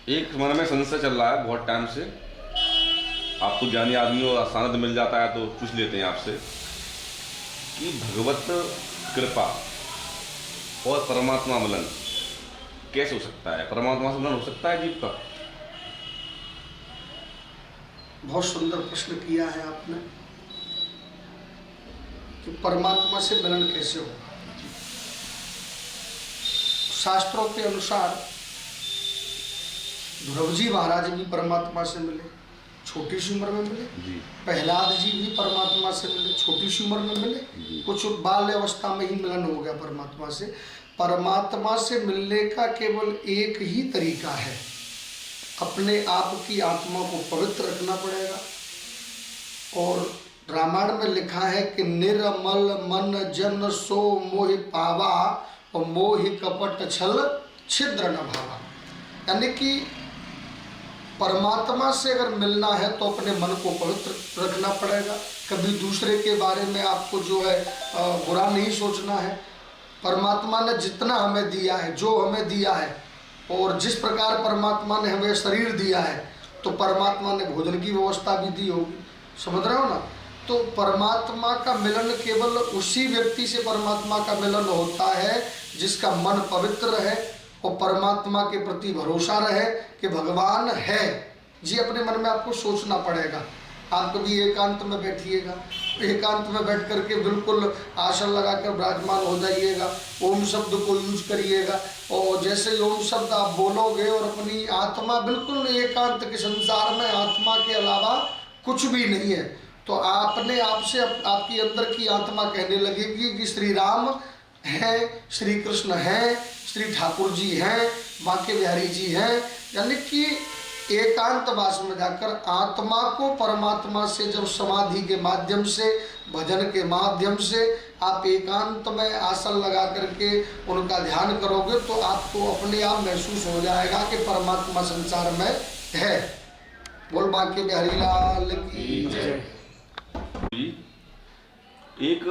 एक मन में संशय चल रहा है बहुत टाइम से। आप तो ज्ञानी आदमी हो, सानद मिल जाता है तो पूछ लेते हैं आपसे कि भगवत कृपा और परमात्मा मिलन कैसे हो सकता है? परमात्मा से मिलन हो सकता है जीव का? बहुत सुंदर प्रश्न किया है आपने कि परमात्मा से मिलन कैसे होगा। शास्त्रों के अनुसार ध्रुव जी महाराज भी परमात्मा से मिले, छोटी सी उम्र में मिले। जी। प्रहलाद जी भी परमात्मा से मिले, छोटी सी उम्र में मिले। जी। कुछ बाल्य अवस्था में ही मिलन हो गया परमात्मा से। परमात्मा से मिलने का केवल एक ही तरीका है, अपने आप की आत्मा को पवित्र रखना पड़ेगा। और रामायण में लिखा है कि निर्मल मन जन सो मोहि पावा और मोहि कपट छल छिद्र न भावा। यानी कि परमात्मा से अगर मिलना है तो अपने मन को पवित्र रखना पड़ेगा। कभी दूसरे के बारे में आपको जो है बुरा नहीं सोचना है। परमात्मा ने जितना हमें दिया है, जो हमें दिया है, और जिस प्रकार परमात्मा ने हमें शरीर दिया है, तो परमात्मा ने भोजन की व्यवस्था भी दी होगी। समझ रहे हो ना? तो परमात्मा का मिलन केवल उसी व्यक्ति से परमात्मा का मिलन होता है जिसका मन पवित्र रहे और परमात्मा के प्रति भरोसा रहे कि भगवान है। जी, अपने मन में आपको सोचना पड़ेगा। आप कभी एकांत में बैठिएगा, एकांत में बैठ करके बिल्कुल आसन लगाकर विराजमान हो जाइएगा, ओम शब्द को यूज करिएगा, और जैसे ही ओम शब्द आप बोलोगे और अपनी आत्मा बिल्कुल एकांत के संसार में, आत्मा के अलावा कुछ भी नहीं है, तो आपने आप से आपकी अंदर की आत्मा कहने लगेगी कि श्री राम है, श्री कृष्ण है, श्री ठाकुर जी हैं, बांके बिहारी जी हैं। यानी कि एकांत वास में जाकर आत्मा को परमात्मा से जब समाधि के माध्यम से, भजन के माध्यम से आप एकांत में आसन लगा करके उनका ध्यान करोगे तो आपको अपने आप महसूस हो जाएगा कि परमात्मा संसार में है। बोल बांके बिहारी लाल की जय। एक